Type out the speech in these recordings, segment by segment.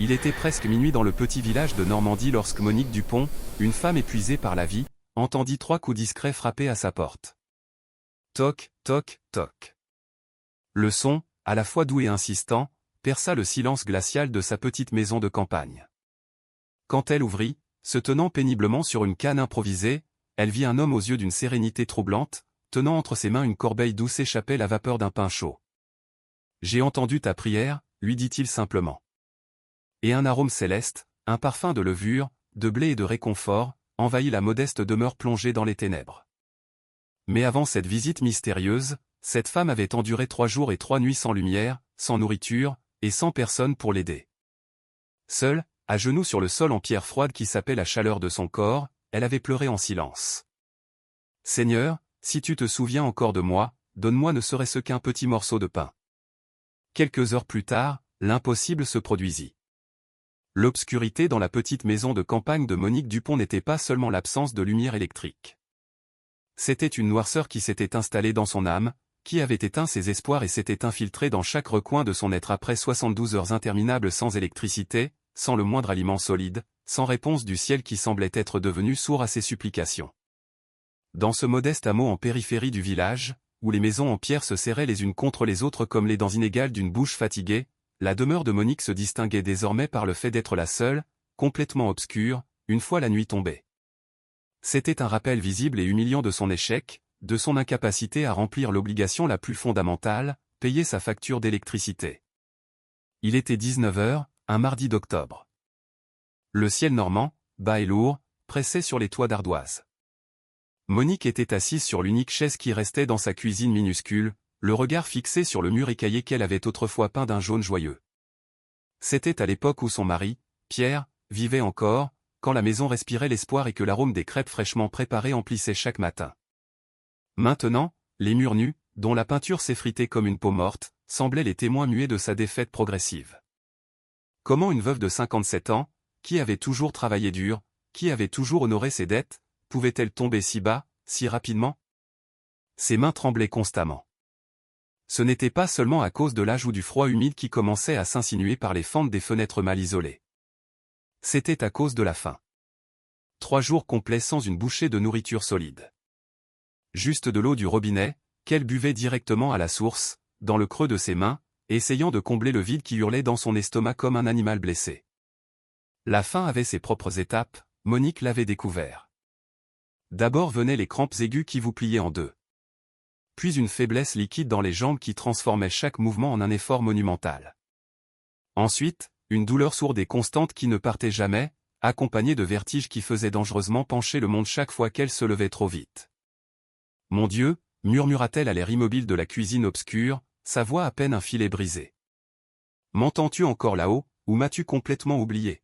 Il était presque minuit dans le petit village de Normandie lorsque Monique Dupont, une femme épuisée par la vie, entendit 3 coups discrets frapper à sa porte. Toc, toc, toc. Le son, à la fois doux et insistant, perça le silence glacial de sa petite maison de campagne. Quand elle ouvrit, se tenant péniblement sur une canne improvisée, elle vit un homme aux yeux d'une sérénité troublante, tenant entre ses mains une corbeille d'où s'échappait la vapeur d'un pain chaud. « J'ai entendu ta prière », lui dit-il simplement. Et un arôme céleste, un parfum de levure, de blé et de réconfort, envahit la modeste demeure plongée dans les ténèbres. Mais avant cette visite mystérieuse, cette femme avait enduré 3 jours et 3 nuits sans lumière, sans nourriture, et sans personne pour l'aider. Seule, à genoux sur le sol en pierre froide qui sapait la chaleur de son corps, elle avait pleuré en silence. « Seigneur, si tu te souviens encore de moi, donne-moi ne serait-ce qu'un petit morceau de pain. » Quelques heures plus tard, l'impossible se produisit. L'obscurité dans la petite maison de campagne de Monique Dupont n'était pas seulement l'absence de lumière électrique. C'était une noirceur qui s'était installée dans son âme, qui avait éteint ses espoirs et s'était infiltrée dans chaque recoin de son être après 72 heures interminables sans électricité, sans le moindre aliment solide, sans réponse du ciel qui semblait être devenu sourd à ses supplications. Dans ce modeste hameau en périphérie du village, où les maisons en pierre se serraient les unes contre les autres comme les dents inégales d'une bouche fatiguée, la demeure de Monique se distinguait désormais par le fait d'être la seule, complètement obscure, une fois la nuit tombée. C'était un rappel visible et humiliant de son échec, de son incapacité à remplir l'obligation la plus fondamentale, payer sa facture d'électricité. Il était 19 heures, un mardi d'octobre. Le ciel normand, bas et lourd, pressait sur les toits d'ardoise. Monique était assise sur l'unique chaise qui restait dans sa cuisine minuscule, le regard fixé sur le mur écaillé qu'elle avait autrefois peint d'un jaune joyeux. C'était à l'époque où son mari, Pierre, vivait encore, quand la maison respirait l'espoir et que l'arôme des crêpes fraîchement préparées emplissait chaque matin. Maintenant, les murs nus, dont la peinture s'effritait comme une peau morte, semblaient les témoins muets de sa défaite progressive. Comment une veuve de 57 ans, qui avait toujours travaillé dur, qui avait toujours honoré ses dettes, pouvait-elle tomber si bas, si rapidement? Ses mains tremblaient constamment. Ce n'était pas seulement à cause de l'âge ou du froid humide qui commençait à s'insinuer par les fentes des fenêtres mal isolées. C'était à cause de la faim. 3 jours complets sans une bouchée de nourriture solide. Juste de l'eau du robinet, qu'elle buvait directement à la source, dans le creux de ses mains, essayant de combler le vide qui hurlait dans son estomac comme un animal blessé. La faim avait ses propres étapes, Monique l'avait découvert. D'abord venaient les crampes aiguës qui vous pliaient en deux. Puis une faiblesse liquide dans les jambes qui transformait chaque mouvement en un effort monumental. Ensuite, une douleur sourde et constante qui ne partait jamais, accompagnée de vertiges qui faisaient dangereusement pencher le monde chaque fois qu'elle se levait trop vite. « Mon Dieu !» murmura-t-elle à l'air immobile de la cuisine obscure, sa voix à peine un filet brisé. « M'entends-tu encore là-haut, ou m'as-tu complètement oublié ?»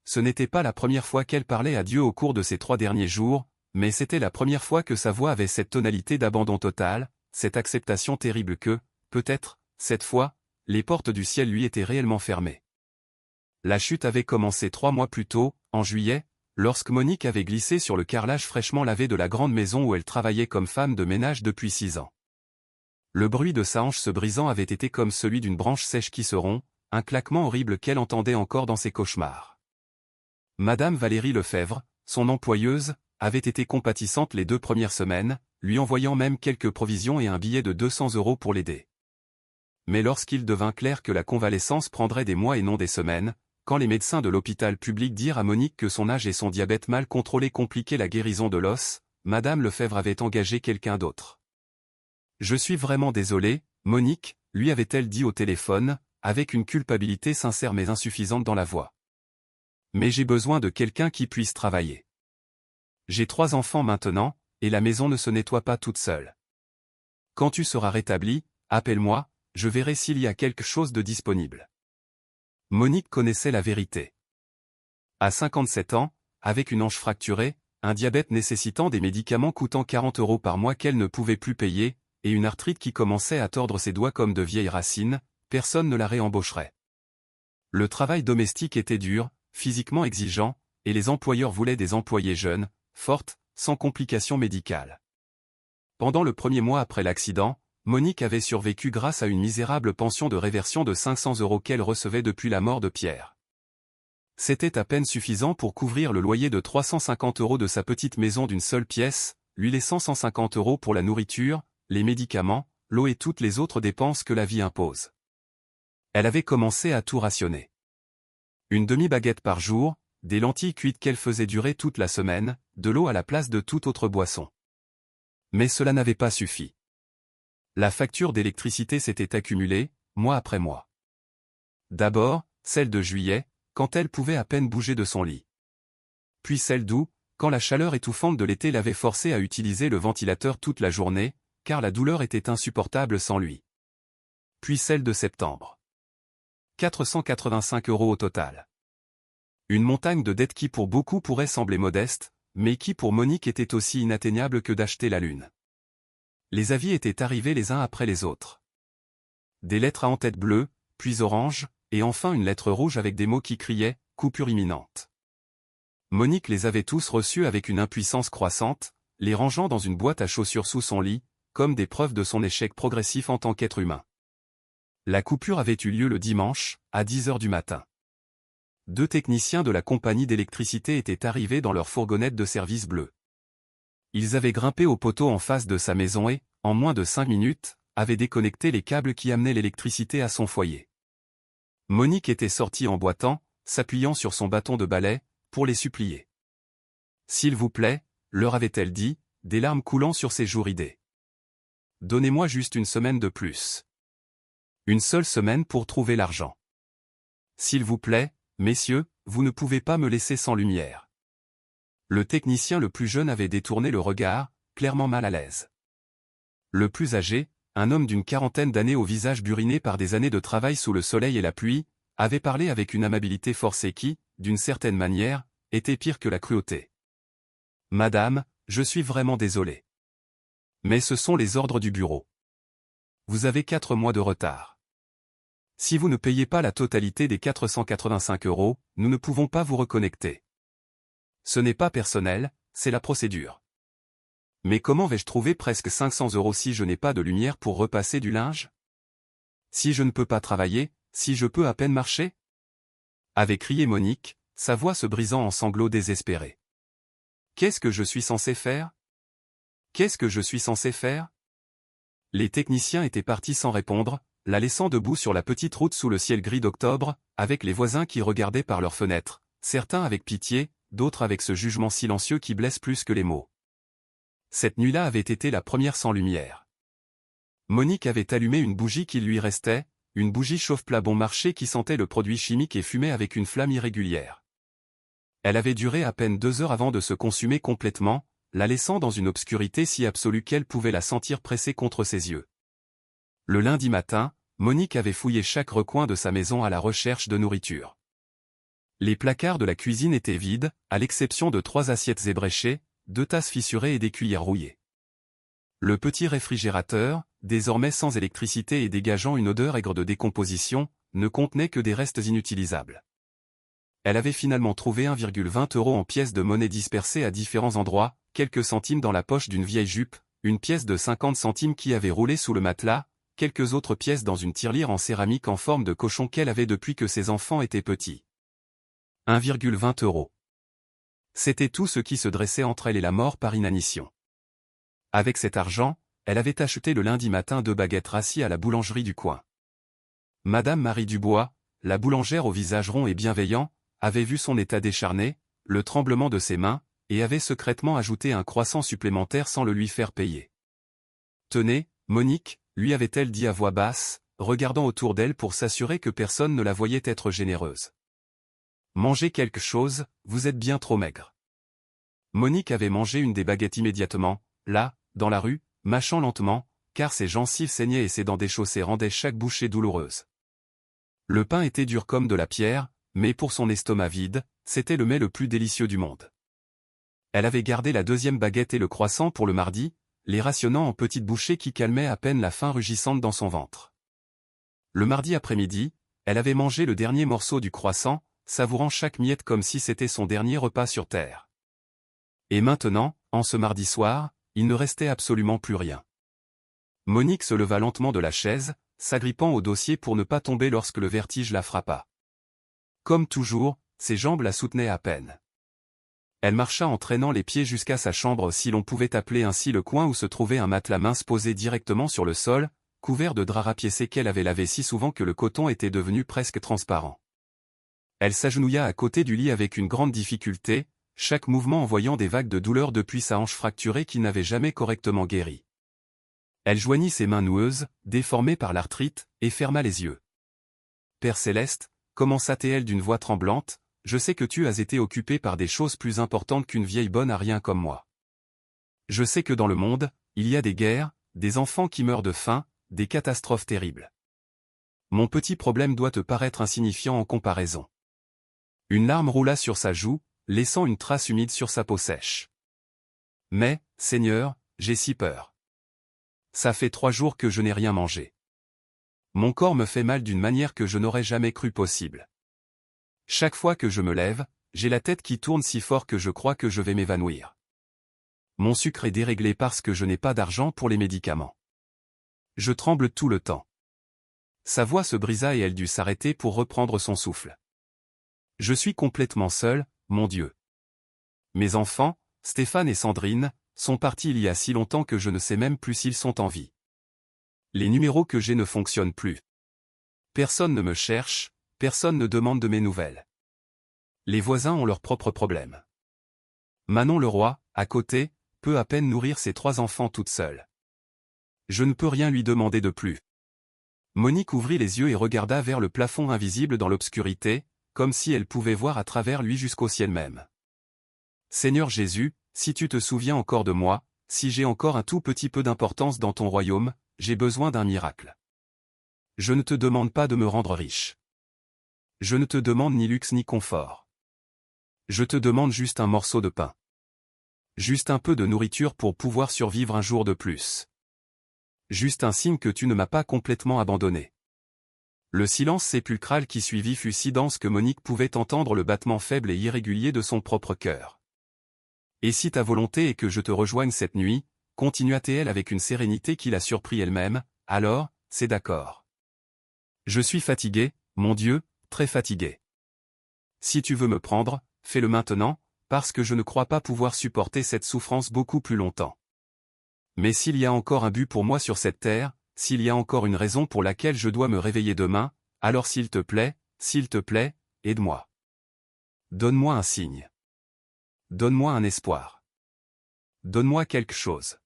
Ce n'était pas la première fois qu'elle parlait à Dieu au cours de ces 3 derniers jours, mais c'était la première fois que sa voix avait cette tonalité d'abandon total, cette acceptation terrible que, peut-être, cette fois, les portes du ciel lui étaient réellement fermées. La chute avait commencé 3 mois plus tôt, en juillet, lorsque Monique avait glissé sur le carrelage fraîchement lavé de la grande maison où elle travaillait comme femme de ménage depuis 6 ans. Le bruit de sa hanche se brisant avait été comme celui d'une branche sèche qui se rompt, un claquement horrible qu'elle entendait encore dans ses cauchemars. Madame Valérie Lefebvre, son employeuse, avait été compatissante les 2 premières semaines, lui envoyant même quelques provisions et un billet de 200 € pour l'aider. Mais lorsqu'il devint clair que la convalescence prendrait des mois et non des semaines, quand les médecins de l'hôpital public dirent à Monique que son âge et son diabète mal contrôlé compliquaient la guérison de l'os, Madame Lefebvre avait engagé quelqu'un d'autre. « Je suis vraiment désolée, Monique », lui avait-elle dit au téléphone, avec une culpabilité sincère mais insuffisante dans la voix. « Mais j'ai besoin de quelqu'un qui puisse travailler. J'ai 3 enfants maintenant, et la maison ne se nettoie pas toute seule. Quand tu seras rétabli, appelle-moi, je verrai s'il y a quelque chose de disponible. » Monique connaissait la vérité. À 57 ans, avec une hanche fracturée, un diabète nécessitant des médicaments coûtant 40 € par mois qu'elle ne pouvait plus payer, et une arthrite qui commençait à tordre ses doigts comme de vieilles racines, personne ne la réembaucherait. Le travail domestique était dur, physiquement exigeant, et les employeurs voulaient des employées jeunes, fortes, sans complications médicales. Pendant le 1er mois après l'accident, Monique avait survécu grâce à une misérable pension de réversion de 500 € qu'elle recevait depuis la mort de Pierre. C'était à peine suffisant pour couvrir le loyer de 350 € de sa petite maison d'une seule pièce, lui laissant 150 € pour la nourriture, les médicaments, l'eau et toutes les autres dépenses que la vie impose. Elle avait commencé à tout rationner. Une demi-baguette par jour, des lentilles cuites qu'elle faisait durer toute la semaine, de l'eau à la place de toute autre boisson. Mais cela n'avait pas suffi. La facture d'électricité s'était accumulée, mois après mois. D'abord, celle de juillet, quand elle pouvait à peine bouger de son lit. Puis celle d'août, quand la chaleur étouffante de l'été l'avait forcée à utiliser le ventilateur toute la journée, car la douleur était insupportable sans lui. Puis celle de septembre. 485 € au total. Une montagne de dettes qui pour beaucoup pourrait sembler modeste, mais qui pour Monique était aussi inatteignable que d'acheter la lune. Les avis étaient arrivés les uns après les autres. Des lettres à en-tête bleue, puis orange, et enfin une lettre rouge avec des mots qui criaient « coupure imminente ». Monique les avait tous reçus avec une impuissance croissante, les rangeant dans une boîte à chaussures sous son lit, comme des preuves de son échec progressif en tant qu'être humain. La coupure avait eu lieu le dimanche, à 10 h du matin. 2 techniciens de la compagnie d'électricité étaient arrivés dans leur fourgonnette de service bleu. Ils avaient grimpé au poteau en face de sa maison et, en moins de 5 minutes, avaient déconnecté les câbles qui amenaient l'électricité à son foyer. Monique était sortie en boitant, s'appuyant sur son bâton de balai, pour les supplier. « S'il vous plaît », leur avait-elle dit, des larmes coulant sur ses joues ridées. « Donnez-moi juste une semaine de plus. Une seule semaine pour trouver l'argent. S'il vous plaît, messieurs, vous ne pouvez pas me laisser sans lumière. » Le technicien le plus jeune avait détourné le regard, clairement mal à l'aise. Le plus âgé, un homme d'une quarantaine d'années au visage buriné par des années de travail sous le soleil et la pluie, avait parlé avec une amabilité forcée qui, d'une certaine manière, était pire que la cruauté. « Madame, je suis vraiment désolé. Mais ce sont les ordres du bureau. Vous avez 4 mois de retard. Si vous ne payez pas la totalité des 485 €, nous ne pouvons pas vous reconnecter. Ce n'est pas personnel, c'est la procédure. Mais comment vais-je trouver presque 500 € si je n'ai pas de lumière pour repasser du linge? Si je ne peux pas travailler, si je peux à peine marcher ?» avait crié Monique, sa voix se brisant en sanglots désespérés. « Qu'est-ce que je suis censé faire? Qu'est-ce que je suis censé faire ?» Les techniciens étaient partis sans répondre, la laissant debout sur la petite route sous le ciel gris d'octobre, avec les voisins qui regardaient par leurs fenêtres, certains avec pitié, d'autres avec ce jugement silencieux qui blesse plus que les mots. Cette nuit-là avait été la première sans lumière. Monique avait allumé une bougie qui lui restait, une bougie chauffe-plat bon marché qui sentait le produit chimique et fumait avec une flamme irrégulière. Elle avait duré à peine 2 heures avant de se consumer complètement, la laissant dans une obscurité si absolue qu'elle pouvait la sentir pressée contre ses yeux. Le lundi matin, Monique avait fouillé chaque recoin de sa maison à la recherche de nourriture. Les placards de la cuisine étaient vides, à l'exception de 3 assiettes ébréchées, 2 tasses fissurées et des cuillères rouillées. Le petit réfrigérateur, désormais sans électricité et dégageant une odeur aigre de décomposition, ne contenait que des restes inutilisables. Elle avait finalement trouvé 1,20 € en pièces de monnaie dispersées à différents endroits, quelques centimes dans la poche d'une vieille jupe, une pièce de 50 centimes qui avait roulé sous le matelas, quelques autres pièces dans une tirelire en céramique en forme de cochon qu'elle avait depuis que ses enfants étaient petits. 1,20 €. C'était tout ce qui se dressait entre elle et la mort par inanition. Avec cet argent, elle avait acheté le lundi matin 2 baguettes rassis à la boulangerie du coin. Madame Marie Dubois, la boulangère au visage rond et bienveillant, avait vu son état décharné, le tremblement de ses mains, et avait secrètement ajouté un croissant supplémentaire sans le lui faire payer. « Tenez, Monique », lui avait-elle dit à voix basse, regardant autour d'elle pour s'assurer que personne ne la voyait être généreuse. « Mangez quelque chose, vous êtes bien trop maigre. » Monique avait mangé une des baguettes immédiatement, là, dans la rue, mâchant lentement, car ses gencives saignaient et ses dents déchaussées rendaient chaque bouchée douloureuse. Le pain était dur comme de la pierre, mais pour son estomac vide, c'était le mets le plus délicieux du monde. Elle avait gardé la 2e baguette et le croissant pour le mardi, les rationnant en petites bouchées qui calmaient à peine la faim rugissante dans son ventre. Le mardi après-midi, elle avait mangé le dernier morceau du croissant, savourant chaque miette comme si c'était son dernier repas sur terre. Et maintenant, en ce mardi soir, il ne restait absolument plus rien. Monique se leva lentement de la chaise, s'agrippant au dossier pour ne pas tomber lorsque le vertige la frappa. Comme toujours, ses jambes la soutenaient à peine. Elle marcha en traînant les pieds jusqu'à sa chambre, si l'on pouvait appeler ainsi le coin où se trouvait un matelas mince posé directement sur le sol, couvert de draps rapiécés qu'elle avait lavés si souvent que le coton était devenu presque transparent. Elle s'agenouilla à côté du lit avec une grande difficulté, chaque mouvement envoyant des vagues de douleur depuis sa hanche fracturée qui n'avait jamais correctement guéri. Elle joignit ses mains noueuses, déformées par l'arthrite, et ferma les yeux. « Père Céleste, commença-t-elle d'une voix tremblante, je sais que tu as été occupé par des choses plus importantes qu'une vieille bonne à rien comme moi. Je sais que dans le monde, il y a des guerres, des enfants qui meurent de faim, des catastrophes terribles. Mon petit problème doit te paraître insignifiant en comparaison. » Une larme roula sur sa joue, laissant une trace humide sur sa peau sèche. « Mais, Seigneur, j'ai si peur. Ça fait 3 jours que je n'ai rien mangé. Mon corps me fait mal d'une manière que je n'aurais jamais cru possible. Chaque fois que je me lève, j'ai la tête qui tourne si fort que je crois que je vais m'évanouir. Mon sucre est déréglé parce que je n'ai pas d'argent pour les médicaments. Je tremble tout le temps. » Sa voix se brisa et elle dut s'arrêter pour reprendre son souffle. « Je suis complètement seul, mon Dieu. Mes enfants, Stéphane et Sandrine, sont partis il y a si longtemps que je ne sais même plus s'ils sont en vie. Les numéros que j'ai ne fonctionnent plus. Personne ne me cherche, personne ne demande de mes nouvelles. Les voisins ont leurs propres problèmes. Manon Leroy, à côté, peut à peine nourrir ses 3 enfants toute seule. Je ne peux rien lui demander de plus. » Monique ouvrit les yeux et regarda vers le plafond invisible dans l'obscurité, comme si elle pouvait voir à travers lui jusqu'au ciel même. « Seigneur Jésus, si tu te souviens encore de moi, si j'ai encore un tout petit peu d'importance dans ton royaume, j'ai besoin d'un miracle. Je ne te demande pas de me rendre riche. Je ne te demande ni luxe ni confort. Je te demande juste un morceau de pain. Juste un peu de nourriture pour pouvoir survivre un jour de plus. Juste un signe que tu ne m'as pas complètement abandonné. » Le silence sépulcral qui suivit fut si dense que Monique pouvait entendre le battement faible et irrégulier de son propre cœur. « Et si ta volonté est que je te rejoigne cette nuit, » continua-t-elle avec une sérénité qui la surprit elle-même, « alors, c'est d'accord. Je suis fatiguée, mon Dieu, très fatiguée. Si tu veux me prendre, fais-le maintenant, parce que je ne crois pas pouvoir supporter cette souffrance beaucoup plus longtemps. Mais s'il y a encore un but pour moi sur cette terre, s'il y a encore une raison pour laquelle je dois me réveiller demain, alors s'il te plaît, aide-moi. Donne-moi un signe. Donne-moi un espoir. Donne-moi quelque chose. »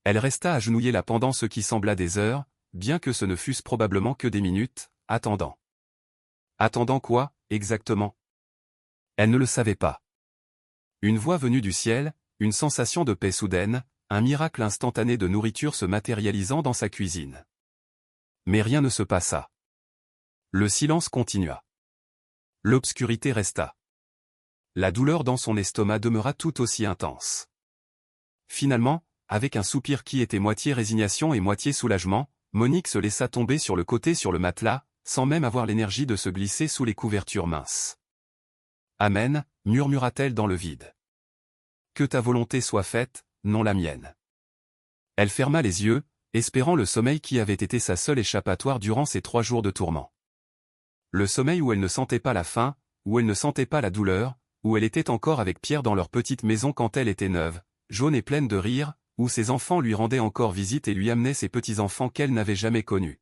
Elle resta agenouillée là pendant ce qui sembla des heures, bien que ce ne fussent probablement que des minutes, attendant. Attendant quoi, exactement? Elle ne le savait pas. Une voix venue du ciel, une sensation de paix soudaine, un miracle instantané de nourriture se matérialisant dans sa cuisine. Mais rien ne se passa. Le silence continua. L'obscurité resta. La douleur dans son estomac demeura tout aussi intense. Finalement, avec un soupir qui était moitié résignation et moitié soulagement, Monique se laissa tomber sur le côté sur le matelas, sans même avoir l'énergie de se glisser sous les couvertures minces. « Amen », murmura-t-elle dans le vide. « Que ta volonté soit faite, non la mienne. » Elle ferma les yeux, espérant le sommeil qui avait été sa seule échappatoire durant ces 3 jours de tourment. Le sommeil où elle ne sentait pas la faim, où elle ne sentait pas la douleur, où elle était encore avec Pierre dans leur petite maison quand elle était neuve, jaune et pleine de rire, où ses enfants lui rendaient encore visite et lui amenaient ses petits-enfants qu'elle n'avait jamais connus.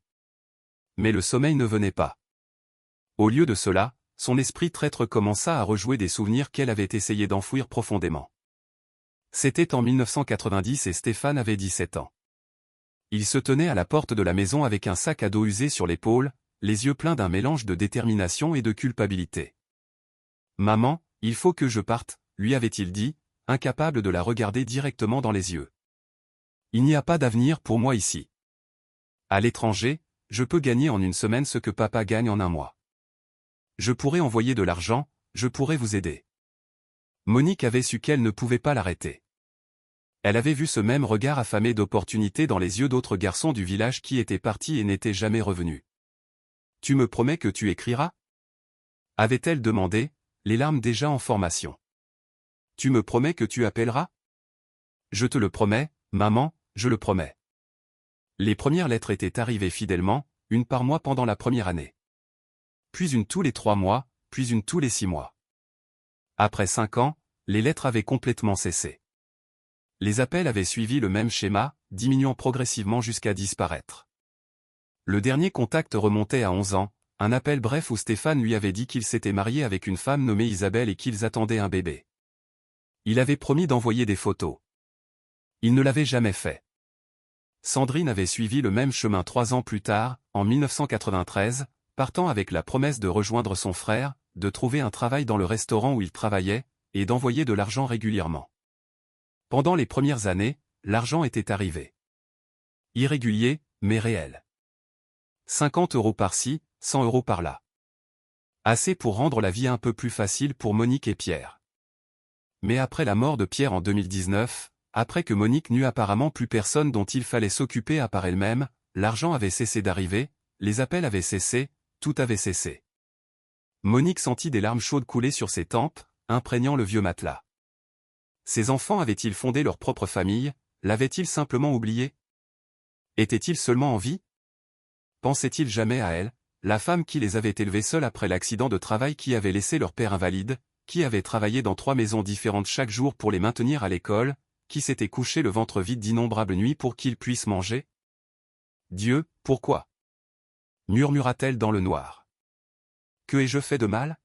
Mais le sommeil ne venait pas. Au lieu de cela, son esprit traître commença à rejouer des souvenirs qu'elle avait essayé d'enfouir profondément. C'était en 1990 et Stéphane avait 17 ans. Il se tenait à la porte de la maison avec un sac à dos usé sur l'épaule, les yeux pleins d'un mélange de détermination et de culpabilité. « Maman, il faut que je parte », lui avait-il dit, incapable de la regarder directement dans les yeux. « Il n'y a pas d'avenir pour moi ici. À l'étranger, je peux gagner en une semaine ce que papa gagne en un mois. Je pourrais envoyer de l'argent, je pourrais vous aider. » Monique avait su qu'elle ne pouvait pas l'arrêter. Elle avait vu ce même regard affamé d'opportunité dans les yeux d'autres garçons du village qui étaient partis et n'étaient jamais revenus. « Tu me promets que tu écriras » avait-elle demandé, les larmes déjà en formation. « Tu me promets que tu appelleras » ? « Je te le promets, maman, je le promets. » Les premières lettres étaient arrivées fidèlement, une par mois pendant la première année. Puis une tous les 3 mois, puis une tous les 6 mois. Après 5 ans, les lettres avaient complètement cessé. Les appels avaient suivi le même schéma, diminuant progressivement jusqu'à disparaître. Le dernier contact remontait à 11 ans, un appel bref où Stéphane lui avait dit qu'il s'était marié avec une femme nommée Isabelle et qu'ils attendaient un bébé. Il avait promis d'envoyer des photos. Il ne l'avait jamais fait. Sandrine avait suivi le même chemin 3 ans plus tard, en 1993, partant avec la promesse de rejoindre son frère, de trouver un travail dans le restaurant où il travaillait, et d'envoyer de l'argent régulièrement. Pendant les premières années, l'argent était arrivé. Irrégulier, mais réel. 50 € par-ci, 100 € par-là. Assez pour rendre la vie un peu plus facile pour Monique et Pierre. Mais après la mort de Pierre en 2019, après que Monique n'eut apparemment plus personne dont il fallait s'occuper à part elle-même, l'argent avait cessé d'arriver, les appels avaient cessé, tout avait cessé. Monique sentit des larmes chaudes couler sur ses tempes, imprégnant le vieux matelas. Ses enfants avaient-ils fondé leur propre famille, l'avaient-ils simplement oublié? Étaient-ils seulement en vie? Pensait-il jamais à elle, la femme qui les avait élevés seuls après l'accident de travail, qui avait laissé leur père invalide, qui avait travaillé dans 3 maisons différentes chaque jour pour les maintenir à l'école, qui s'était couché le ventre vide d'innombrables nuits pour qu'ils puissent manger? Dieu, pourquoi? Murmura-t-elle dans le noir. Que ai-je fait de mal?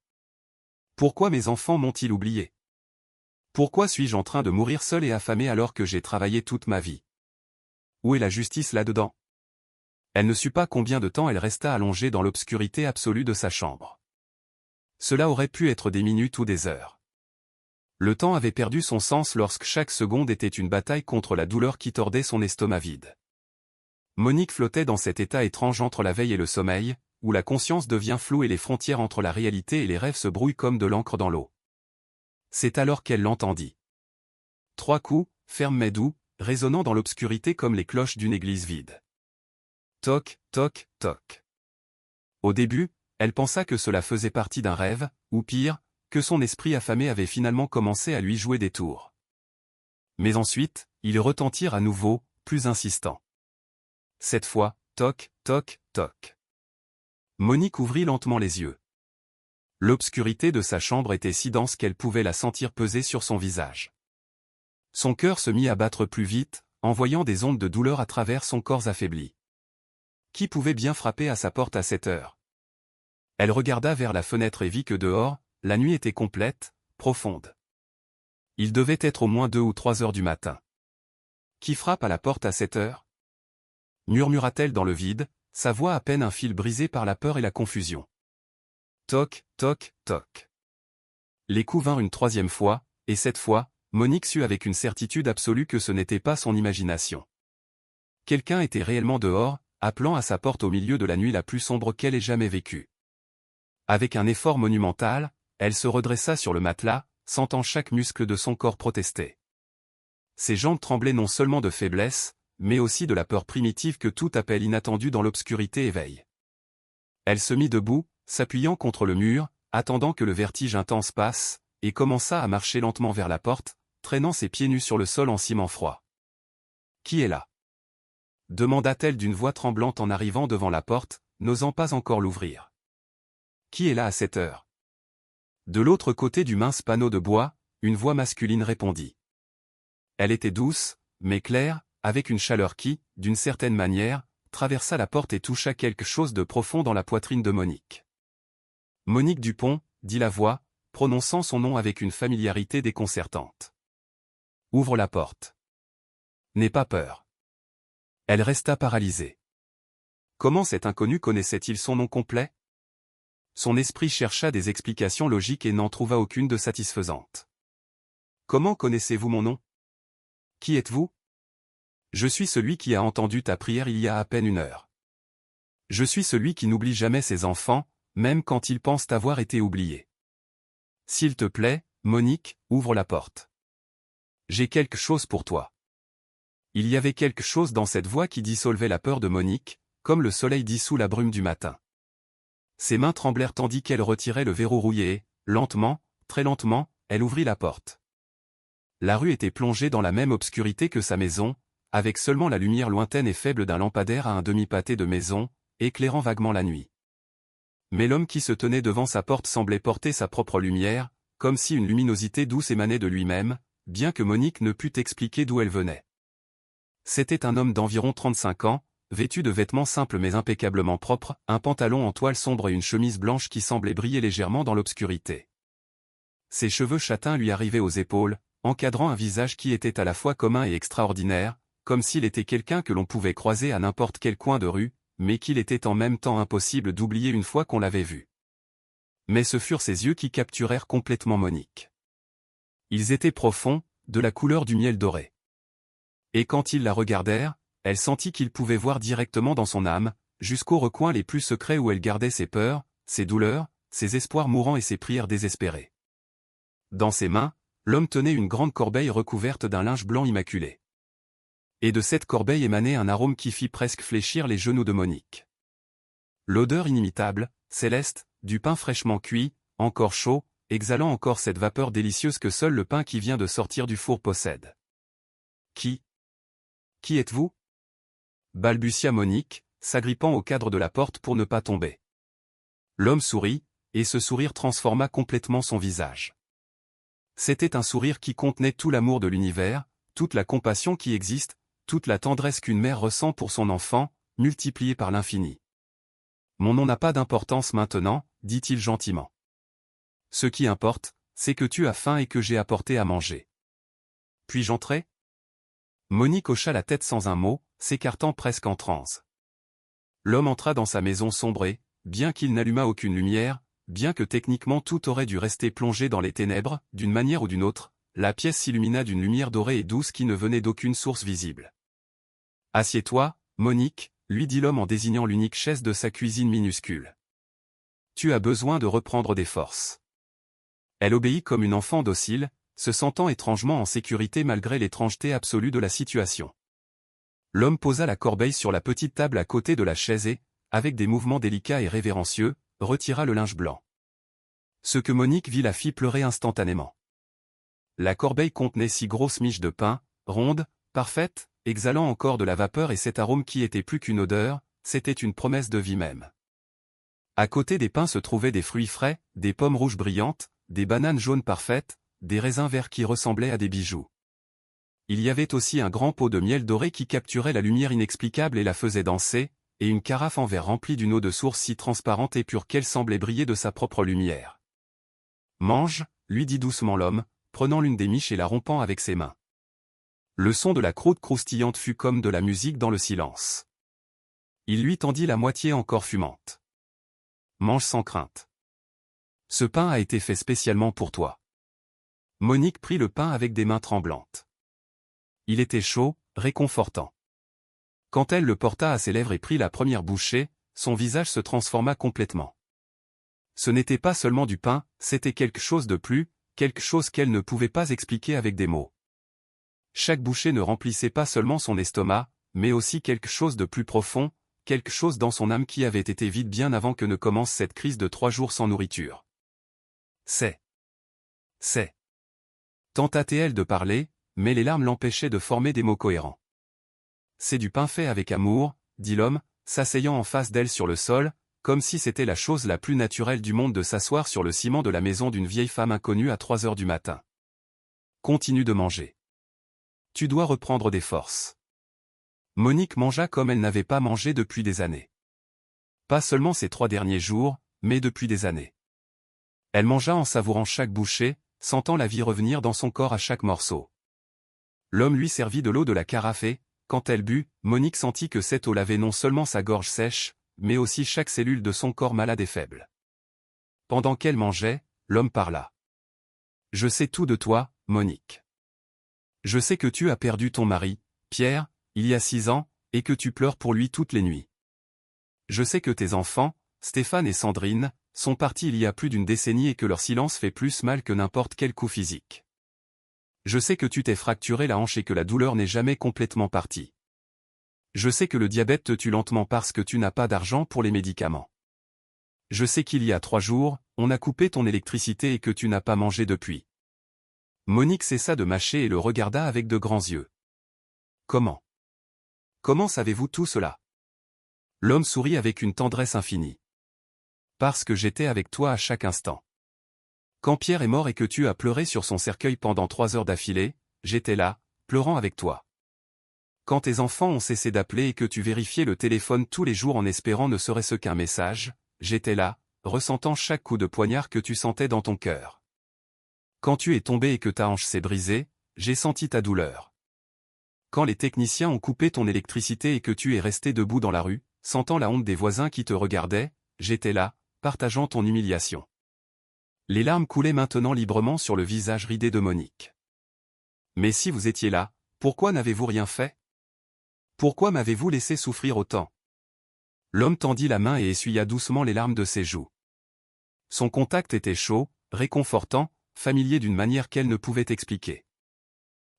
Pourquoi mes enfants m'ont-ils oublié? Pourquoi suis-je en train de mourir seul et affamé alors que j'ai travaillé toute ma vie? Où est la justice là-dedans? Elle ne sut pas combien de temps elle resta allongée dans l'obscurité absolue de sa chambre. Cela aurait pu être des minutes ou des heures. Le temps avait perdu son sens lorsque chaque seconde était une bataille contre la douleur qui tordait son estomac vide. Monique flottait dans cet état étrange entre la veille et le sommeil, où la conscience devient floue et les frontières entre la réalité et les rêves se brouillent comme de l'encre dans l'eau. C'est alors qu'elle l'entendit. 3 coups, fermes mais doux, résonnant dans l'obscurité comme les cloches d'une église vide. Toc, toc, toc. Au début, elle pensa que cela faisait partie d'un rêve, ou pire, que son esprit affamé avait finalement commencé à lui jouer des tours. Mais ensuite, ils retentirent à nouveau, plus insistants. Cette fois, toc, toc, toc. Monique ouvrit lentement les yeux. L'obscurité de sa chambre était si dense qu'elle pouvait la sentir peser sur son visage. Son cœur se mit à battre plus vite, envoyant des ondes de douleur à travers son corps affaibli. Qui pouvait bien frapper à sa porte à cette heure? Elle regarda vers la fenêtre et vit que dehors, la nuit était complète, profonde. Il devait être au moins 2 ou 3 heures du matin. Qui frappe à la porte à cette heure? Murmura-t-elle dans le vide, sa voix à peine un fil brisé par la peur et la confusion. Toc, toc, toc. Les coups vinrent une 3e fois, et cette fois, Monique sut avec une certitude absolue que ce n'était pas son imagination. Quelqu'un était réellement dehors, appelant à sa porte au milieu de la nuit la plus sombre qu'elle ait jamais vécue. Avec un effort monumental, elle se redressa sur le matelas, sentant chaque muscle de son corps protester. Ses jambes tremblaient non seulement de faiblesse, mais aussi de la peur primitive que tout appel inattendu dans l'obscurité éveille. Elle se mit debout, s'appuyant contre le mur, attendant que le vertige intense passe, et commença à marcher lentement vers la porte, traînant ses pieds nus sur le sol en ciment froid. « Qui est là » demanda-t-elle d'une voix tremblante en arrivant devant la porte, n'osant pas encore l'ouvrir. « Qui est là à cette heure » De l'autre côté du mince panneau de bois, une voix masculine répondit. Elle était douce, mais claire, avec une chaleur qui, d'une certaine manière, traversa la porte et toucha quelque chose de profond dans la poitrine de Monique. « Monique Dupont » dit la voix, prononçant son nom avec une familiarité déconcertante. « Ouvre la porte. N'aie pas peur. » Elle resta paralysée. Comment cet inconnu connaissait-il son nom complet? Son esprit chercha des explications logiques et n'en trouva aucune de satisfaisante. « Comment connaissez-vous mon nom? Qui êtes-vous? » « Je suis celui qui a entendu ta prière il y a à peine 1 heure. Je suis celui qui n'oublie jamais ses enfants, même quand ils pensent avoir été oubliés. S'il te plaît, Monique, ouvre la porte. J'ai quelque chose pour toi. » Il y avait quelque chose dans cette voix qui dissolvait la peur de Monique, comme le soleil dissout la brume du matin. Ses mains tremblèrent tandis qu'elle retirait le verrou rouillé et, lentement, très lentement, elle ouvrit la porte. La rue était plongée dans la même obscurité que sa maison, avec seulement la lumière lointaine et faible d'un lampadaire à un demi-pâté de maison, éclairant vaguement la nuit. Mais l'homme qui se tenait devant sa porte semblait porter sa propre lumière, comme si une luminosité douce émanait de lui-même, bien que Monique ne pût expliquer d'où elle venait. C'était un homme d'environ 35 ans, vêtu de vêtements simples mais impeccablement propres, un pantalon en toile sombre et une chemise blanche qui semblait briller légèrement dans l'obscurité. Ses cheveux châtains lui arrivaient aux épaules, encadrant un visage qui était à la fois commun et extraordinaire, comme s'il était quelqu'un que l'on pouvait croiser à n'importe quel coin de rue, mais qu'il était en même temps impossible d'oublier une fois qu'on l'avait vu. Mais ce furent ses yeux qui capturèrent complètement Monique. Ils étaient profonds, de la couleur du miel doré. Et quand ils la regardèrent, elle sentit qu'ils pouvaient voir directement dans son âme, jusqu'aux recoins les plus secrets où elle gardait ses peurs, ses douleurs, ses espoirs mourants et ses prières désespérées. Dans ses mains, l'homme tenait une grande corbeille recouverte d'un linge blanc immaculé. Et de cette corbeille émanait un arôme qui fit presque fléchir les genoux de Monique. L'odeur inimitable, céleste, du pain fraîchement cuit, encore chaud, exhalant encore cette vapeur délicieuse que seul le pain qui vient de sortir du four possède. Qui êtes-vous ? Balbutia Monique, s'agrippant au cadre de la porte pour ne pas tomber. L'homme sourit, et ce sourire transforma complètement son visage. C'était un sourire qui contenait tout l'amour de l'univers, toute la compassion qui existe, toute la tendresse qu'une mère ressent pour son enfant, multipliée par l'infini. « Mon nom n'a pas d'importance maintenant, dit-il gentiment. Ce qui importe, c'est que tu as faim et que j'ai apporté à manger. Puis-je entrer ? Monique hocha la tête sans un mot, s'écartant presque en transe. L'homme entra dans sa maison sombrée, bien qu'il n'allumât aucune lumière, bien que techniquement tout aurait dû rester plongé dans les ténèbres, d'une manière ou d'une autre, la pièce s'illumina d'une lumière dorée et douce qui ne venait d'aucune source visible. « Assieds-toi, Monique, lui dit l'homme en désignant l'unique chaise de sa cuisine minuscule. Tu as besoin de reprendre des forces. Elle obéit comme une enfant docile, se sentant étrangement en sécurité malgré l'étrangeté absolue de la situation. L'homme posa la corbeille sur la petite table à côté de la chaise et, avec des mouvements délicats et révérencieux, retira le linge blanc. Ce que Monique vit la fit pleurer instantanément. La corbeille contenait 6 grosses miches de pain, rondes, parfaites, exhalant encore de la vapeur et cet arôme qui était plus qu'une odeur, c'était une promesse de vie même. À côté des pains se trouvaient des fruits frais, des pommes rouges brillantes, des bananes jaunes parfaites, des raisins verts qui ressemblaient à des bijoux. Il y avait aussi un grand pot de miel doré qui capturait la lumière inexplicable et la faisait danser, et une carafe en verre remplie d'une eau de source si transparente et pure qu'elle semblait briller de sa propre lumière. « Mange, lui dit doucement l'homme, prenant l'une des miches et la rompant avec ses mains. Le son de la croûte croustillante fut comme de la musique dans le silence. Il lui tendit la moitié encore fumante. « Mange sans crainte. Ce pain a été fait spécialement pour toi. » Monique prit le pain avec des mains tremblantes. Il était chaud, réconfortant. Quand elle le porta à ses lèvres et prit la première bouchée, son visage se transforma complètement. Ce n'était pas seulement du pain, c'était quelque chose de plus, quelque chose qu'elle ne pouvait pas expliquer avec des mots. Chaque bouchée ne remplissait pas seulement son estomac, mais aussi quelque chose de plus profond, quelque chose dans son âme qui avait été vide bien avant que ne commence cette crise de 3 jours sans nourriture. C'est. Tenta-t-elle de parler, mais les larmes l'empêchaient de former des mots cohérents. C'est du pain fait avec amour, dit l'homme, s'asseyant en face d'elle sur le sol, comme si c'était la chose la plus naturelle du monde de s'asseoir sur le ciment de la maison d'une vieille femme inconnue à 3 heures du matin. Continue de manger. Tu dois reprendre des forces. Monique mangea comme elle n'avait pas mangé depuis des années. Pas seulement ces 3 derniers jours, mais depuis des années. Elle mangea en savourant chaque bouchée, sentant la vie revenir dans son corps à chaque morceau. L'homme lui servit de l'eau de la carafe et, quand elle but, Monique sentit que cette eau lavait non seulement sa gorge sèche, mais aussi chaque cellule de son corps malade et faible. Pendant qu'elle mangeait, l'homme parla. « Je sais tout de toi, Monique. Je sais que tu as perdu ton mari, Pierre, il y a 6 ans, et que tu pleures pour lui toutes les nuits. Je sais que tes enfants, Stéphane et Sandrine, sont partis il y a plus d'une décennie et que leur silence fait plus mal que n'importe quel coup physique. Je sais que tu t'es fracturé la hanche et que la douleur n'est jamais complètement partie. Je sais que le diabète te tue lentement parce que tu n'as pas d'argent pour les médicaments. Je sais qu'il y a 3 jours, on a coupé ton électricité et que tu n'as pas mangé depuis. » Monique cessa de mâcher et le regarda avec de grands yeux. « Comment savez-vous tout cela ?» L'homme sourit avec une tendresse infinie. Parce que j'étais avec toi à chaque instant. Quand Pierre est mort et que tu as pleuré sur son cercueil pendant 3 heures d'affilée, j'étais là, pleurant avec toi. Quand tes enfants ont cessé d'appeler et que tu vérifiais le téléphone tous les jours en espérant ne serait-ce qu'un message, j'étais là, ressentant chaque coup de poignard que tu sentais dans ton cœur. Quand tu es tombé et que ta hanche s'est brisée, j'ai senti ta douleur. Quand les techniciens ont coupé ton électricité et que tu es resté debout dans la rue, sentant la honte des voisins qui te regardaient, j'étais là, partageant ton humiliation. Les larmes coulaient maintenant librement sur le visage ridé de Monique. Mais si vous étiez là, pourquoi n'avez-vous rien fait? Pourquoi m'avez-vous laissé souffrir autant? L'homme tendit la main et essuya doucement les larmes de ses joues. Son contact était chaud, réconfortant, familier d'une manière qu'elle ne pouvait expliquer.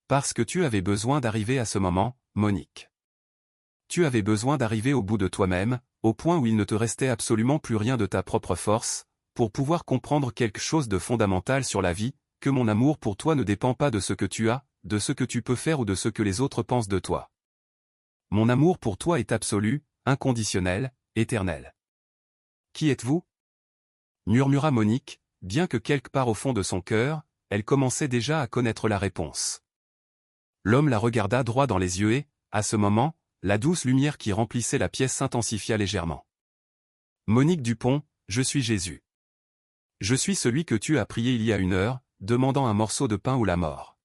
Parce que tu avais besoin d'arriver à ce moment, Monique. Tu avais besoin d'arriver au bout de toi-même, au point où il ne te restait absolument plus rien de ta propre force, pour pouvoir comprendre quelque chose de fondamental sur la vie, que mon amour pour toi ne dépend pas de ce que tu as, de ce que tu peux faire ou de ce que les autres pensent de toi. Mon amour pour toi est absolu, inconditionnel, éternel. Qui êtes-vous? Murmura Monique, bien que quelque part au fond de son cœur, elle commençait déjà à connaître la réponse. L'homme la regarda droit dans les yeux et, à ce moment, la douce lumière qui remplissait la pièce s'intensifia légèrement. Monique Dupont, je suis Jésus. Je suis celui que tu as prié il y a 1 heure, demandant un morceau de pain ou la mort.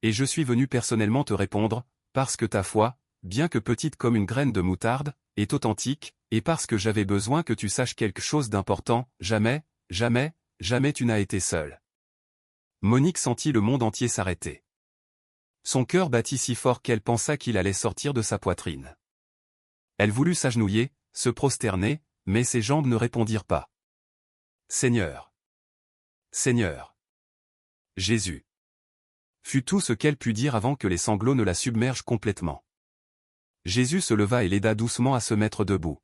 Et je suis venu personnellement te répondre, parce que ta foi, bien que petite comme une graine de moutarde, est authentique, et parce que j'avais besoin que tu saches quelque chose d'important, jamais, jamais, jamais tu n'as été seul. Monique sentit le monde entier s'arrêter. Son cœur battit si fort qu'elle pensa qu'il allait sortir de sa poitrine. Elle voulut s'agenouiller, se prosterner, mais ses jambes ne répondirent pas. Seigneur. Seigneur. Jésus. Fut tout ce qu'elle put dire avant que les sanglots ne la submergent complètement. Jésus se leva et l'aida doucement à se mettre debout.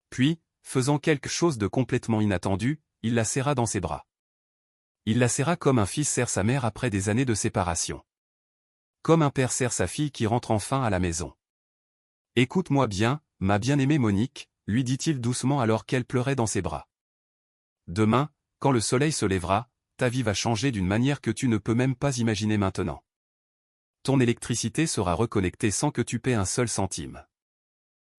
Puis, faisant quelque chose de complètement inattendu, il la serra dans ses bras. Il la serra comme un fils serre sa mère après des années de séparation. Comme un père serre sa fille qui rentre enfin à la maison. Écoute-moi bien, ma bien-aimée Monique, lui dit-il doucement alors qu'elle pleurait dans ses bras. Demain, quand le soleil se lèvera, ta vie va changer d'une manière que tu ne peux même pas imaginer maintenant. Ton électricité sera reconnectée sans que tu paies un seul centime.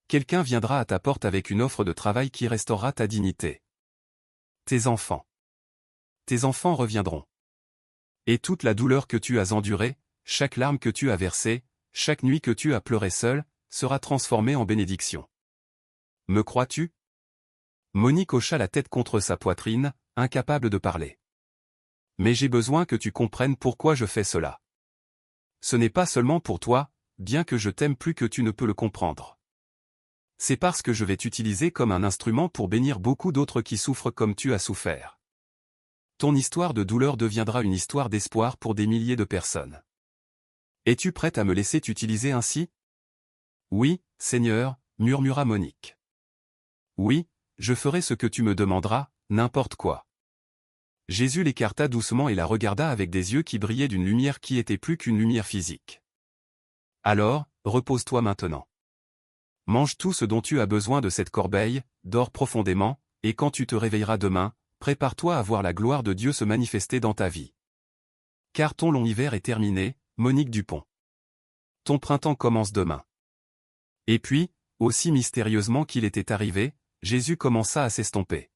Quelqu'un viendra à ta porte avec une offre de travail qui restaurera ta dignité. Tes enfants. Tes enfants reviendront. Et toute la douleur que tu as endurée, chaque larme que tu as versée, chaque nuit que tu as pleuré seule, sera transformée en bénédiction. Me crois-tu? Monique hocha la tête contre sa poitrine, incapable de parler. Mais j'ai besoin que tu comprennes pourquoi je fais cela. Ce n'est pas seulement pour toi, bien que je t'aime plus que tu ne peux le comprendre. C'est parce que je vais t'utiliser comme un instrument pour bénir beaucoup d'autres qui souffrent comme tu as souffert. Ton histoire de douleur deviendra une histoire d'espoir pour des milliers de personnes. Es-tu prête à me laisser t'utiliser ainsi? Oui, Seigneur, murmura Monique. Oui, je ferai ce que tu me demanderas, n'importe quoi. Jésus l'écarta doucement et la regarda avec des yeux qui brillaient d'une lumière qui était plus qu'une lumière physique. Alors, repose-toi maintenant. Mange tout ce dont tu as besoin de cette corbeille, dors profondément, et quand tu te réveilleras demain, prépare-toi à voir la gloire de Dieu se manifester dans ta vie. Car ton long hiver est terminé, Monique Dupont. Ton printemps commence demain. Et puis, aussi mystérieusement qu'il était arrivé, Jésus commença à s'estomper.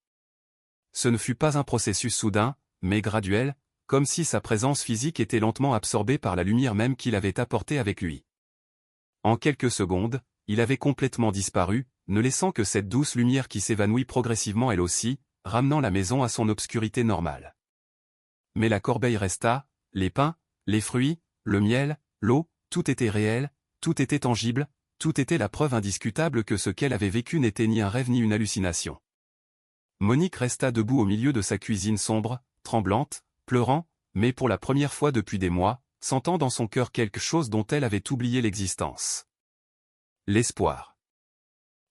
Ce ne fut pas un processus soudain, mais graduel, comme si sa présence physique était lentement absorbée par la lumière même qu'il avait apportée avec lui. En quelques secondes, il avait complètement disparu, ne laissant que cette douce lumière qui s'évanouit progressivement elle aussi, ramenant la maison à son obscurité normale. Mais la corbeille resta, les pains, les fruits, le miel, l'eau, tout était réel, tout était tangible, tout était la preuve indiscutable que ce qu'elle avait vécu n'était ni un rêve ni une hallucination. Monique resta debout au milieu de sa cuisine sombre, tremblante, pleurant, mais pour la première fois depuis des mois, sentant dans son cœur quelque chose dont elle avait oublié l'existence. L'espoir.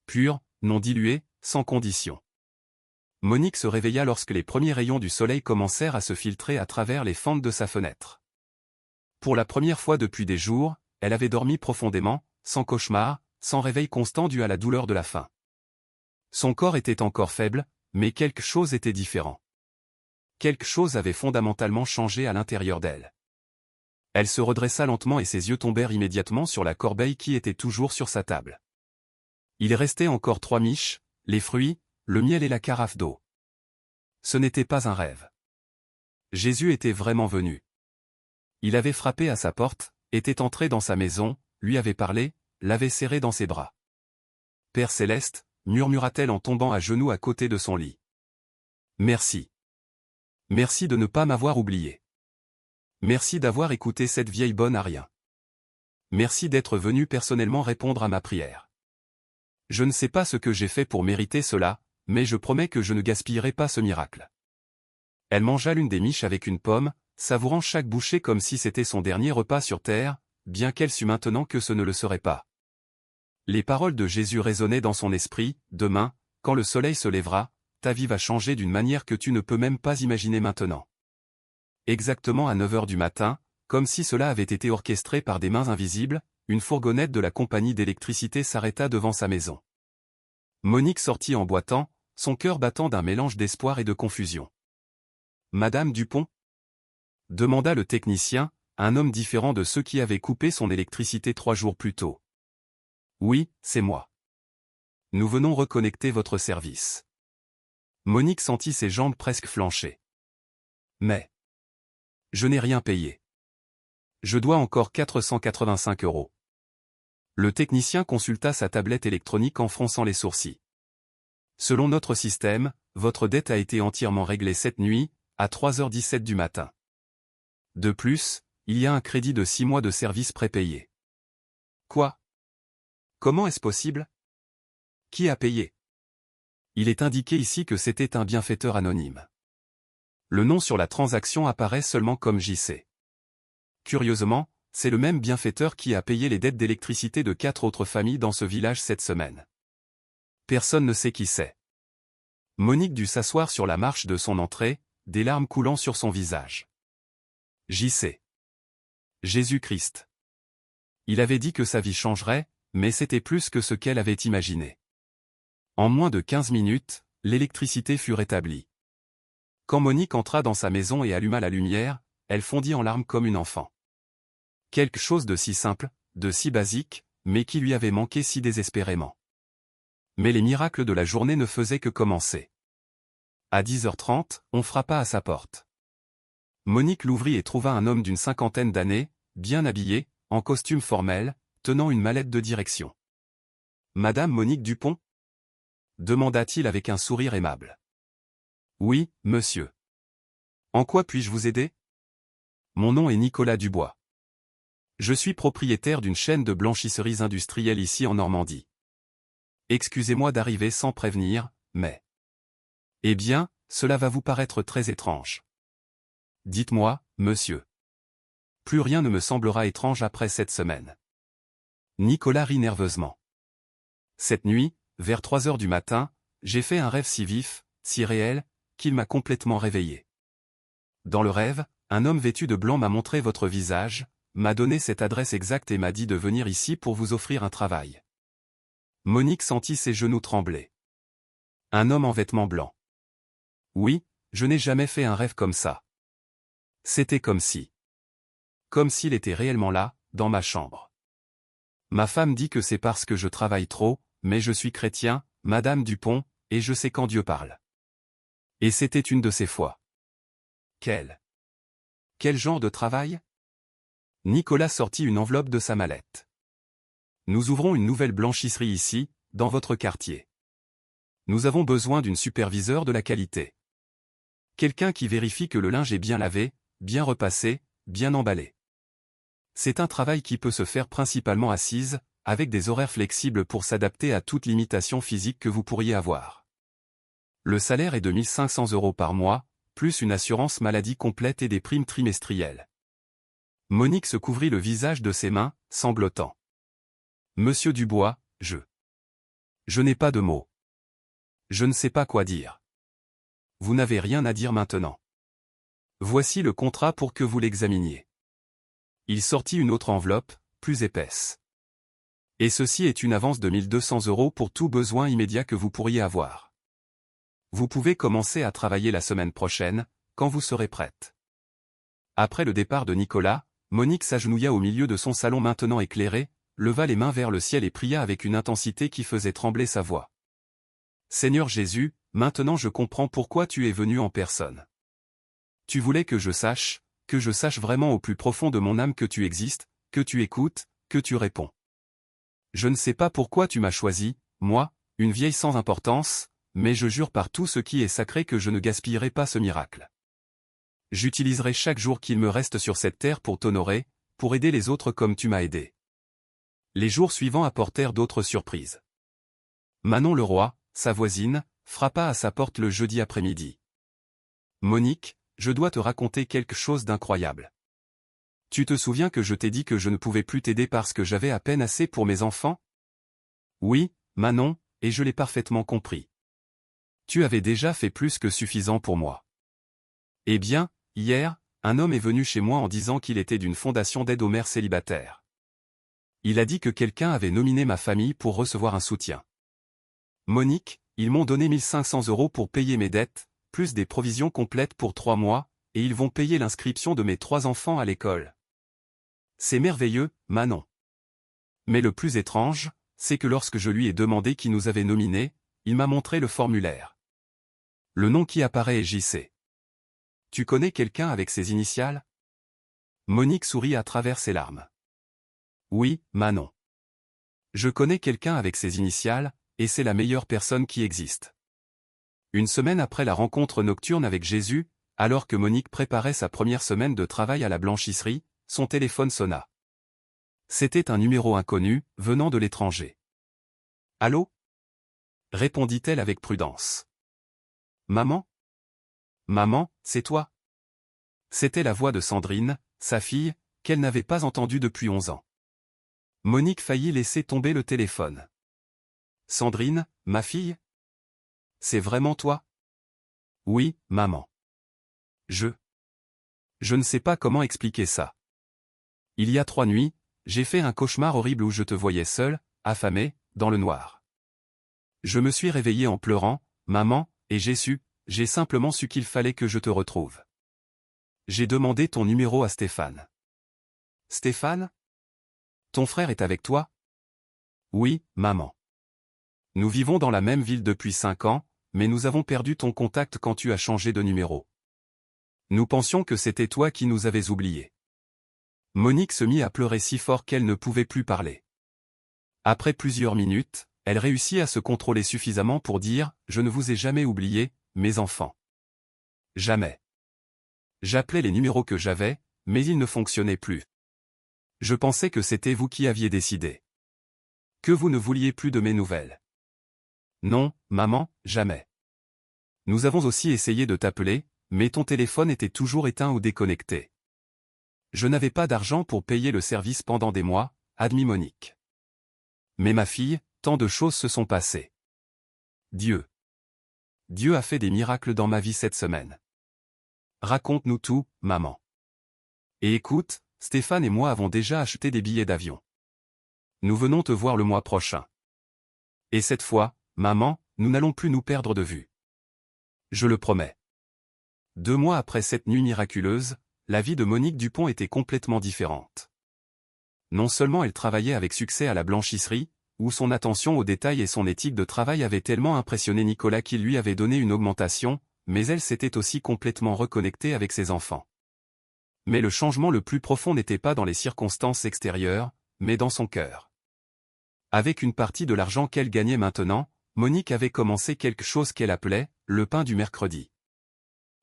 Pur, non dilué, sans condition. Monique se réveilla lorsque les premiers rayons du soleil commencèrent à se filtrer à travers les fentes de sa fenêtre. Pour la première fois depuis des jours, elle avait dormi profondément, sans cauchemar, sans réveil constant dû à la douleur de la faim. Son corps était encore faible, mais quelque chose était différent. Quelque chose avait fondamentalement changé à l'intérieur d'elle. Elle se redressa lentement et ses yeux tombèrent immédiatement sur la corbeille qui était toujours sur sa table. Il restait encore 3 miches, les fruits, le miel et la carafe d'eau. Ce n'était pas un rêve. Jésus était vraiment venu. Il avait frappé à sa porte, était entré dans sa maison, lui avait parlé, l'avait serré dans ses bras. « Père céleste », murmura-t-elle en tombant à genoux à côté de son lit. « Merci. Merci de ne pas m'avoir oublié. Merci d'avoir écouté cette vieille bonne à rien. Merci d'être venu personnellement répondre à ma prière. Je ne sais pas ce que j'ai fait pour mériter cela, mais je promets que je ne gaspillerai pas ce miracle. » Elle mangea l'une des miches avec une pomme, savourant chaque bouchée comme si c'était son dernier repas sur terre, bien qu'elle sût maintenant que ce ne le serait pas. Les paroles de Jésus résonnaient dans son esprit, « Demain, quand le soleil se lèvera, ta vie va changer d'une manière que tu ne peux même pas imaginer maintenant. » Exactement à 9 heures du matin, comme si cela avait été orchestré par des mains invisibles, une fourgonnette de la compagnie d'électricité s'arrêta devant sa maison. Monique sortit en boitant, son cœur battant d'un mélange d'espoir et de confusion. « Madame Dupont ?» demanda le technicien, un homme différent de ceux qui avaient coupé son électricité 3 jours plus tôt. « Oui, c'est moi. Nous venons reconnecter votre service. » Monique sentit ses jambes presque flancher. « Mais je n'ai rien payé. Je dois encore 485 €. Le technicien consulta sa tablette électronique en fronçant les sourcils. « Selon notre système, votre dette a été entièrement réglée cette nuit, à 3h17 du matin. De plus, il y a un crédit de 6 mois de service prépayé. » Quoi? Comment est-ce possible? Qui a payé? Il est indiqué ici que c'était un bienfaiteur anonyme. Le nom sur la transaction apparaît seulement comme JC. Curieusement, c'est le même bienfaiteur qui a payé les dettes d'électricité de 4 autres familles dans ce village cette semaine. Personne ne sait qui c'est. Monique dut s'asseoir sur la marche de son entrée, des larmes coulant sur son visage. JC. Jésus-Christ. Il avait dit que sa vie changerait, mais c'était plus que ce qu'elle avait imaginé. En moins de 15 minutes, l'électricité fut rétablie. Quand Monique entra dans sa maison et alluma la lumière, elle fondit en larmes comme une enfant. Quelque chose de si simple, de si basique, mais qui lui avait manqué si désespérément. Mais les miracles de la journée ne faisaient que commencer. À 10h30, on frappa à sa porte. Monique l'ouvrit et trouva un homme d'une 50aine d'années, bien habillé, en costume formel, tenant une mallette de direction. « Madame Monique Dupont ?» demanda-t-il avec un sourire aimable. « Oui, monsieur. En quoi puis-je vous aider ? Mon nom est Nicolas Dubois. Je suis propriétaire d'une chaîne de blanchisseries industrielles ici en Normandie. Excusez-moi d'arriver sans prévenir, mais... Eh bien, cela va vous paraître très étrange. Dites-moi, monsieur. Plus rien ne me semblera étrange après cette semaine. » Nicolas rit nerveusement. « Cette nuit, vers 3 heures du matin, j'ai fait un rêve si vif, si réel, qu'il m'a complètement réveillé. Dans le rêve, un homme vêtu de blanc m'a montré votre visage, m'a donné cette adresse exacte et m'a dit de venir ici pour vous offrir un travail. » Monique sentit ses genoux trembler. Un homme en vêtements blancs. Oui, je n'ai jamais fait un rêve comme ça. C'était comme si. Comme s'il était réellement là, dans ma chambre. Ma femme dit que c'est parce que je travaille trop, mais je suis chrétien, Madame Dupont, et je sais quand Dieu parle. Et c'était une de ces fois. Quel genre de travail? Nicolas sortit une enveloppe de sa mallette. Nous ouvrons une nouvelle blanchisserie ici, dans votre quartier. Nous avons besoin d'une superviseure de la qualité. Quelqu'un qui vérifie que le linge est bien lavé, bien repassé, bien emballé. C'est un travail qui peut se faire principalement assise, avec des horaires flexibles pour s'adapter à toute limitation physique que vous pourriez avoir. Le salaire est de 1 500 € par mois, plus une assurance maladie complète et des primes trimestrielles. Monique se couvrit le visage de ses mains, sanglotant. « Monsieur Dubois, je n'ai pas de mots. Je ne sais pas quoi dire. Vous n'avez rien à dire maintenant. Voici le contrat pour que vous l'examiniez. » Il sortit une autre enveloppe, plus épaisse. « Et ceci est une avance de 1 200 € pour tout besoin immédiat que vous pourriez avoir. vous pouvez commencer à travailler la semaine prochaine, quand vous serez prête. Après le départ de Nicolas, Monique s'agenouilla au milieu de son salon maintenant éclairé, leva les mains vers le ciel et pria avec une intensité qui faisait trembler sa voix. Seigneur Jésus, maintenant je comprends pourquoi tu es venu en personne. Tu voulais que je sache vraiment au plus profond de mon âme que tu existes, que tu écoutes, que tu réponds. Je ne sais pas pourquoi tu m'as choisi, moi, une vieille sans importance, mais je jure par tout ce qui est sacré que je ne gaspillerai pas ce miracle. J'utiliserai chaque jour qu'il me reste sur cette terre pour t'honorer, pour aider les autres comme tu m'as aidé. Les jours suivants apportèrent d'autres surprises. Manon Leroy, sa voisine, frappa à sa porte le jeudi après-midi. Monique, je dois te raconter quelque chose d'incroyable. Tu te souviens que je t'ai dit que je ne pouvais plus t'aider parce que j'avais à peine assez pour mes enfants? Oui, Manon, et je l'ai parfaitement compris. Tu avais déjà fait plus que suffisant pour moi. Eh bien, hier, un homme est venu chez moi en disant qu'il était d'une fondation d'aide aux mères célibataires. Il a dit que quelqu'un avait nominé ma famille pour recevoir un soutien. Monique, ils m'ont donné 1 500 € pour payer mes dettes, plus des provisions complètes pour 3 mois, et ils vont payer l'inscription de mes 3 enfants à l'école. C'est merveilleux, Manon. Mais le plus étrange, c'est que lorsque je lui ai demandé qui nous avait nominés, il m'a montré le formulaire. Le nom qui apparaît est JC. Tu connais quelqu'un avec ces initiales? Monique sourit à travers ses larmes. Oui, Manon. Je connais quelqu'un avec ces initiales, et c'est la meilleure personne qui existe. Une semaine après la rencontre nocturne avec Jésus, alors que Monique préparait sa première semaine de travail à la blanchisserie, son téléphone sonna. C'était un numéro inconnu, venant de l'étranger. Allô? Répondit-elle avec prudence. Maman? Maman, c'est toi? C'était la voix de Sandrine, sa fille, qu'elle n'avait pas entendue depuis 11 ans. Monique faillit laisser tomber le téléphone. Sandrine, ma fille? C'est vraiment toi? Oui, maman. Je ne sais pas comment expliquer ça. Il y a 3 nuits, j'ai fait un cauchemar horrible où je te voyais seule, affamée, dans le noir. Je me suis réveillée en pleurant, maman, et j'ai simplement su qu'il fallait que je te retrouve. J'ai demandé ton numéro à Stéphane. Stéphane? Ton frère est avec toi? Oui, maman. Nous vivons dans la même ville depuis 5 ans, mais nous avons perdu ton contact quand tu as changé de numéro. Nous pensions que c'était toi qui nous avais oubliés. Monique se mit à pleurer si fort qu'elle ne pouvait plus parler. Après plusieurs minutes, elle réussit à se contrôler suffisamment pour dire « Je ne vous ai jamais oublié, mes enfants. Jamais. J'appelais les numéros que j'avais, mais ils ne fonctionnaient plus. Je pensais que c'était vous qui aviez décidé. Que vous ne vouliez plus de mes nouvelles. Non, maman, jamais. Nous avons aussi essayé de t'appeler, mais ton téléphone était toujours éteint ou déconnecté. Je n'avais pas d'argent pour payer le service pendant des mois, admit Monique. Mais ma fille, tant de choses se sont passées. Dieu a fait des miracles dans ma vie cette semaine. Raconte-nous tout, maman. Et écoute, Stéphane et moi avons déjà acheté des billets d'avion. Nous venons te voir le mois prochain. Et cette fois, maman, nous n'allons plus nous perdre de vue. Je le promets. 2 mois après cette nuit miraculeuse, la vie de Monique Dupont était complètement différente. Non seulement elle travaillait avec succès à la blanchisserie, où son attention aux détails et son éthique de travail avaient tellement impressionné Nicolas qu'il lui avait donné une augmentation, mais elle s'était aussi complètement reconnectée avec ses enfants. Mais le changement le plus profond n'était pas dans les circonstances extérieures, mais dans son cœur. Avec une partie de l'argent qu'elle gagnait maintenant, Monique avait commencé quelque chose qu'elle appelait « le pain du mercredi ».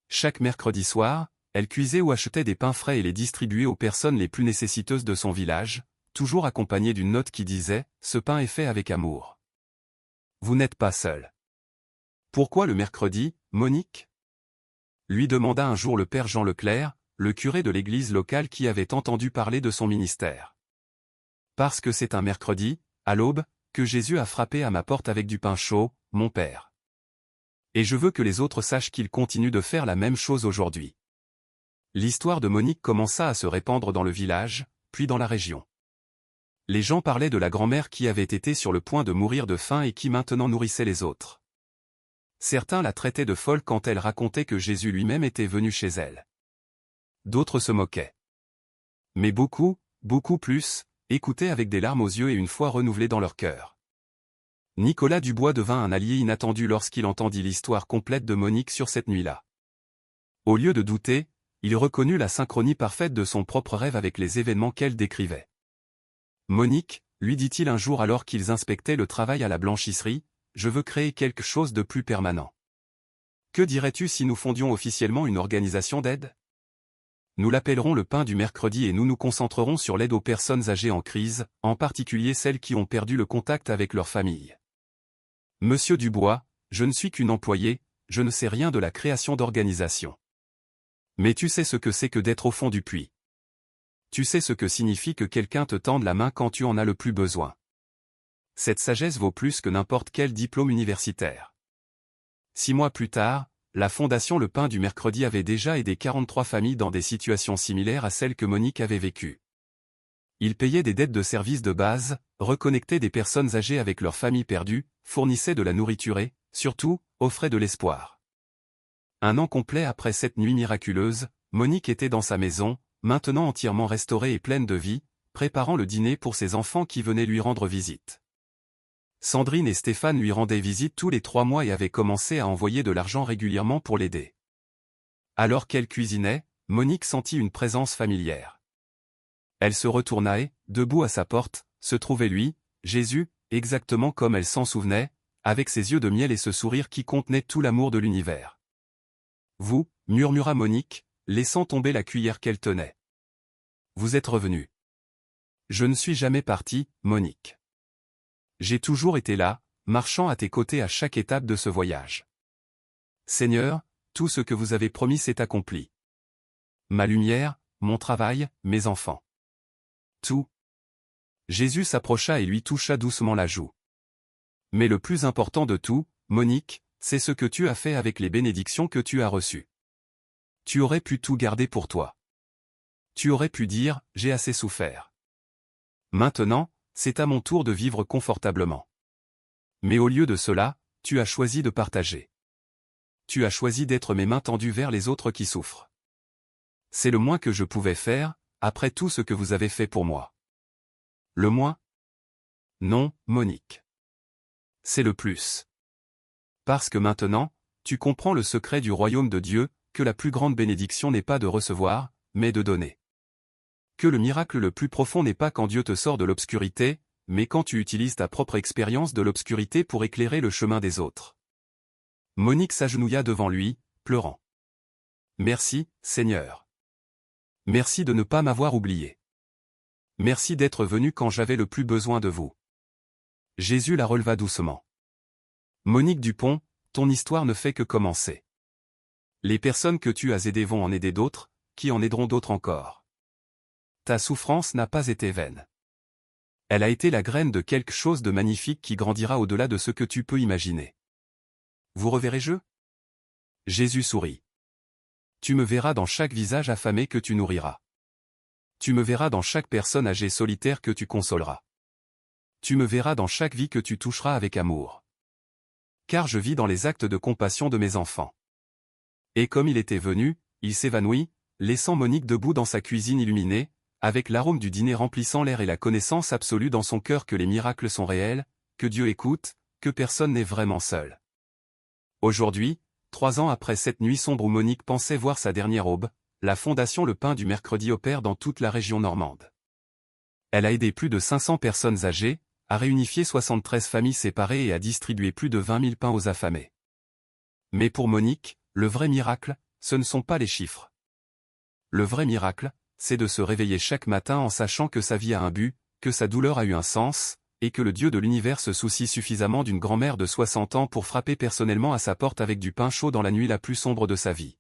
Chaque mercredi soir, elle cuisait ou achetait des pains frais et les distribuait aux personnes les plus nécessiteuses de son village, toujours accompagnée d'une note qui disait « Ce pain est fait avec amour. Vous n'êtes pas seul. » Pourquoi le mercredi, Monique? Lui demanda un jour le père Jean Leclerc, le curé de l'église locale qui avait entendu parler de son ministère. Parce que c'est un mercredi, à l'aube, que Jésus a frappé à ma porte avec du pain chaud, mon père. Et je veux que les autres sachent qu'il continue de faire la même chose aujourd'hui. L'histoire de Monique commença à se répandre dans le village, puis dans la région. Les gens parlaient de la grand-mère qui avait été sur le point de mourir de faim et qui maintenant nourrissait les autres. Certains la traitaient de folle quand elle racontait que Jésus lui-même était venu chez elle. D'autres se moquaient. Mais beaucoup, beaucoup plus, écoutaient avec des larmes aux yeux et une foi renouvelée dans leur cœur. Nicolas Dubois devint un allié inattendu lorsqu'il entendit l'histoire complète de Monique sur cette nuit-là. Au lieu de douter, il reconnut la synchronie parfaite de son propre rêve avec les événements qu'elle décrivait. Monique, lui dit-il un jour alors qu'ils inspectaient le travail à la blanchisserie, je veux créer quelque chose de plus permanent. Que dirais-tu si nous fondions officiellement une organisation d'aide? Nous l'appellerons le pain du mercredi et nous nous concentrerons sur l'aide aux personnes âgées en crise, en particulier celles qui ont perdu le contact avec leur famille. Monsieur Dubois, je ne suis qu'une employée, je ne sais rien de la création d'organisation. Mais tu sais ce que c'est que d'être au fond du puits. Tu sais ce que signifie que quelqu'un te tende la main quand tu en as le plus besoin. Cette sagesse vaut plus que n'importe quel diplôme universitaire. 6 mois plus tard, la Fondation Le Pain du Mercredi avait déjà aidé 43 familles dans des situations similaires à celles que Monique avait vécues. Ils payaient des dettes de services de base, reconnectaient des personnes âgées avec leurs familles perdues, fournissaient de la nourriture et, surtout, offraient de l'espoir. Un an complet après cette nuit miraculeuse, Monique était dans sa maison, maintenant entièrement restaurée et pleine de vie, préparant le dîner pour ses enfants qui venaient lui rendre visite. Sandrine et Stéphane lui rendaient visite tous les 3 mois et avaient commencé à envoyer de l'argent régulièrement pour l'aider. Alors qu'elle cuisinait, Monique sentit une présence familière. Elle se retourna et, debout à sa porte, se trouvait lui, Jésus, exactement comme elle s'en souvenait, avec ses yeux de miel et ce sourire qui contenait tout l'amour de l'univers. Vous, murmura Monique, laissant tomber la cuillère qu'elle tenait. Vous êtes revenu. Je ne suis jamais partie, Monique. J'ai toujours été là, marchant à tes côtés à chaque étape de ce voyage. Seigneur, tout ce que vous avez promis s'est accompli. Ma lumière, mon travail, mes enfants. Tout. Jésus s'approcha et lui toucha doucement la joue. Mais le plus important de tout, Monique, c'est ce que tu as fait avec les bénédictions que tu as reçues. Tu aurais pu tout garder pour toi. Tu aurais pu dire, j'ai assez souffert. Maintenant, c'est à mon tour de vivre confortablement. Mais au lieu de cela, tu as choisi de partager. Tu as choisi d'être mes mains tendues vers les autres qui souffrent. C'est le moins que je pouvais faire, après tout ce que vous avez fait pour moi. Le moins? Non, Monique. C'est le plus. Parce que maintenant, tu comprends le secret du royaume de Dieu, que la plus grande bénédiction n'est pas de recevoir, mais de donner. Que le miracle le plus profond n'est pas quand Dieu te sort de l'obscurité, mais quand tu utilises ta propre expérience de l'obscurité pour éclairer le chemin des autres. Monique s'agenouilla devant lui, pleurant. Merci, Seigneur. Merci de ne pas m'avoir oublié. Merci d'être venu quand j'avais le plus besoin de vous. Jésus la releva doucement. Monique Dupont, ton histoire ne fait que commencer. Les personnes que tu as aidées vont en aider d'autres, qui en aideront d'autres encore. Ta souffrance n'a pas été vaine. Elle a été la graine de quelque chose de magnifique qui grandira au-delà de ce que tu peux imaginer. Vous reverrez-je? Jésus sourit. Tu me verras dans chaque visage affamé que tu nourriras. Tu me verras dans chaque personne âgée solitaire que tu consoleras. Tu me verras dans chaque vie que tu toucheras avec amour. Car je vis dans les actes de compassion de mes enfants. Et comme il était venu, il s'évanouit, laissant Monique debout dans sa cuisine illuminée, avec l'arôme du dîner remplissant l'air et la connaissance absolue dans son cœur que les miracles sont réels, que Dieu écoute, que personne n'est vraiment seul. Aujourd'hui, 3 ans après cette nuit sombre où Monique pensait voir sa dernière aube, la Fondation Le Pain du Mercredi opère dans toute la région normande. Elle a aidé plus de 500 personnes âgées, a réunifié 73 familles séparées et a distribué plus de 20 000 pains aux affamés. Mais pour Monique, le vrai miracle, ce ne sont pas les chiffres. Le vrai miracle, c'est de se réveiller chaque matin en sachant que sa vie a un but, que sa douleur a eu un sens, et que le Dieu de l'univers se soucie suffisamment d'une grand-mère de 60 ans pour frapper personnellement à sa porte avec du pain chaud dans la nuit la plus sombre de sa vie.